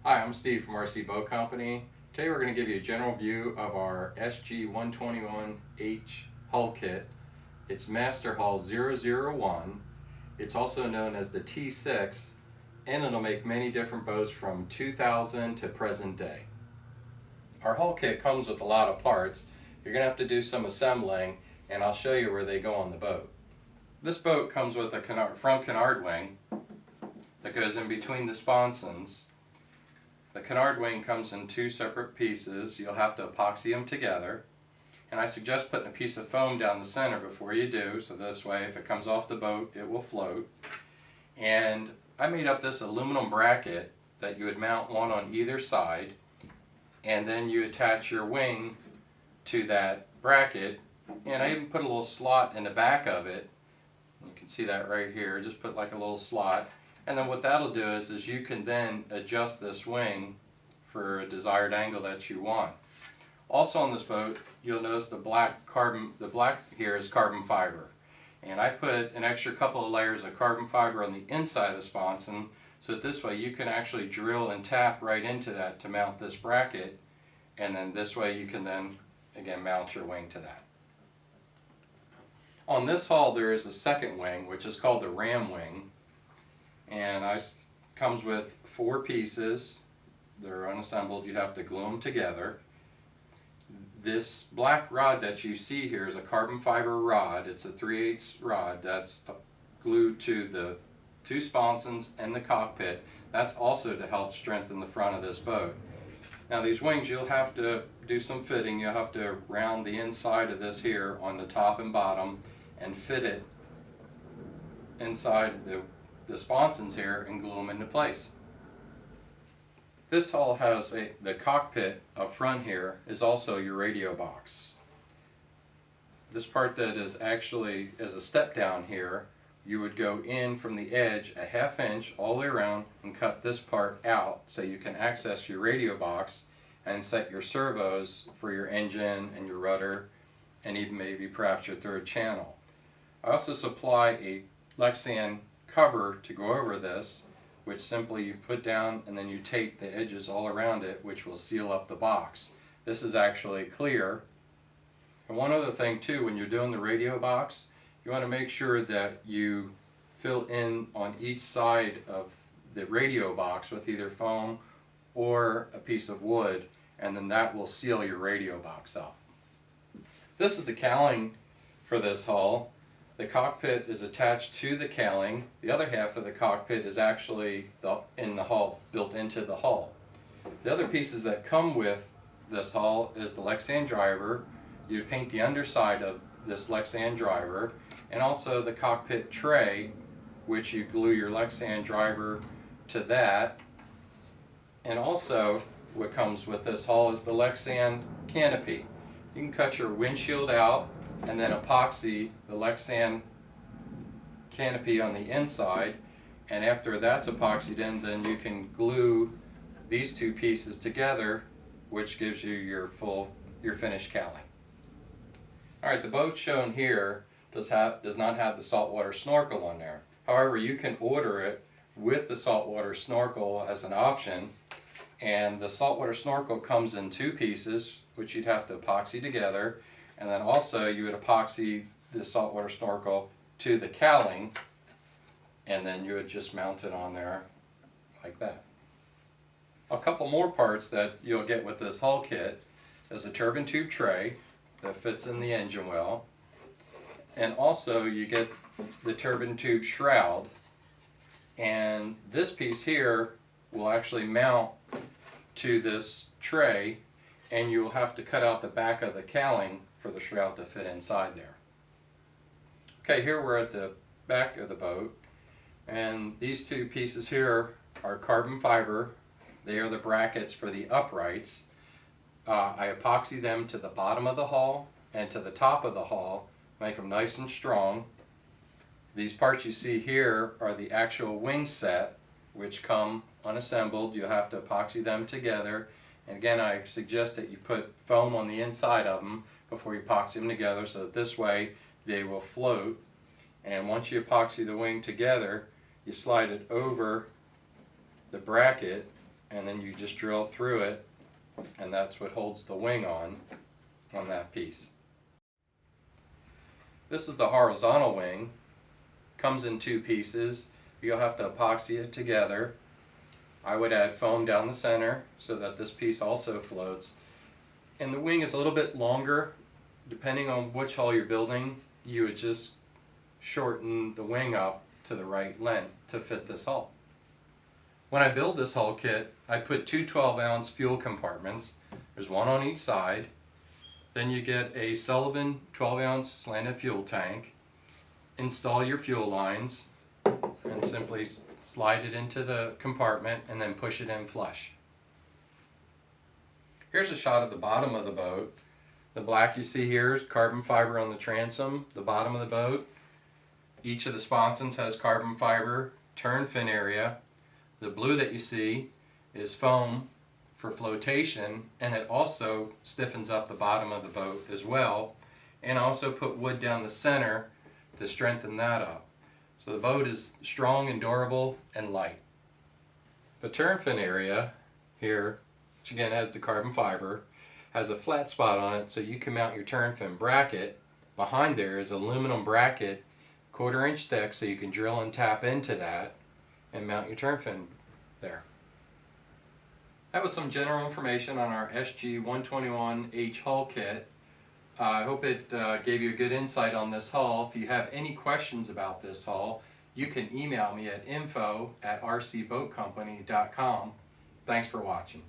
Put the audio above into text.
Hi, I'm Steve from RC Boat Company. Today we're going to give you a general view of our SG121H hull kit. It's Master Hull 001. It's also known as the T-6, and it'll make many different boats from 2000 to present day. Our hull kit comes with a lot of parts. You're going to have to do some assembling, and I'll show you where they go on the boat. This boat comes with a front Canard Wing that goes in between the sponsons. The Canard Wing comes in two separate pieces. You'll have to epoxy them together. And I suggest putting a piece of foam down the center before you do, so this way if it comes off the boat it will float. And I made up this aluminum bracket that you would mount one on either side, and then you attach your wing to that bracket. And I even put a little slot in the back of it. You can see that right here. Just put like a little slot. And then what that'll do is you can then adjust this wing for a desired angle that you want. Also on this boat, you'll notice the black here is carbon fiber. And I put an extra couple of layers of carbon fiber on the inside of the sponson, so that this way you can actually drill and tap right into that to mount this bracket. And then this way you can then, again, mount your wing to that. On this hull there is a second wing, which is called the ram wing. And it comes with 4 pieces. They're unassembled. You'd have to glue them together. This black rod that you see here is a carbon fiber rod. It's a 3/8 rod that's glued to the 2 sponsons and the cockpit. That's also to help strengthen the front of this boat. Now these wings, you'll have to do some fitting. You'll have to round the inside of this here on the top and bottom and fit it inside the sponsons here and glue them into place. This hull has the cockpit up front here is also your radio box. This part that is actually as a step down here, you would go in from the edge a 1/2 inch all the way around and cut this part out so you can access your radio box and set your servos for your engine and your rudder and even maybe perhaps your 3rd channel. I also supply a Lexan cover to go over this, which simply you put down and then you tape the edges all around it, which will seal up the box. This is actually clear. And one other thing too, when you're doing the radio box, you want to make sure that you fill in on each side of the radio box with either foam or a piece of wood, and then that will seal your radio box up. This is the cowling for this hull. The cockpit is attached to the cowling. The other half of the cockpit is actually in the hull, built into the hull. The other pieces that come with this hull is the Lexan driver. You paint the underside of this Lexan driver, and also the cockpit tray, which you glue your Lexan driver to that. And also what comes with this hull is the Lexan Canopy. You can cut your windshield out and then epoxy the Lexan Canopy on the inside, and after that's epoxied in, then you can glue these 2 pieces together, which gives you your finished cowling. Alright, the boat shown here does not have the Saltwater Snorkel on there. However, you can order it with the Saltwater Snorkel as an option, and the Saltwater Snorkel comes in 2 pieces, which you'd have to epoxy together. And then also you would epoxy the Saltwater Snorkel to the cowling, and then you would just mount it on there like that. A couple more parts that you'll get with this hull kit is a turbine tube tray that fits in the engine well, and also you get the turbine tube shroud, and this piece here will actually mount to this tray, and you'll have to cut out the back of the cowling for the shroud to fit inside there. Okay, here we're at the back of the boat, and these 2 pieces here are carbon fiber. They are the brackets for the uprights. I epoxy them to the bottom of the hull and to the top of the hull, make them nice and strong. These parts you see here are the actual wing set, which come unassembled. You'll have to epoxy them together. And again, I suggest that you put foam on the inside of them before you epoxy them together, so that this way they will float. And once you epoxy the wing together, you slide it over the bracket and then you just drill through it, and that's what holds the wing on that piece. This is the horizontal wing. Comes in two pieces. You'll have to epoxy it together. I would add foam down the center so that this piece also floats. And the wing is a little bit longer. Depending on which hull you're building, you would just shorten the wing up to the right length to fit this hull. When I build this hull kit, I put two 12-ounce fuel compartments. There's one on each side. Then you get a Sullivan 12-ounce slanted fuel tank. Install your fuel lines and simply slide it into the compartment and then push it in flush. Here's a shot of the bottom of the boat. The black you see here is carbon fiber on the transom, the bottom of the boat. Each of the sponsons has carbon fiber turn fin area. The blue that you see is foam for flotation, and it also stiffens up the bottom of the boat as well, and also put wood down the center to strengthen that up. So the boat is strong and durable and light. The turn fin area here, which again has the carbon fiber, has a flat spot on it so you can mount your turn fin bracket. Behind there is an aluminum bracket 1/4 inch thick so you can drill and tap into that and mount your turn fin there. That was some general information on our SG121H hull kit. I hope it gave you a good insight on this hull. If you have any questions about this hull, you can email me at info@rcboatcompany.com. Thanks for watching.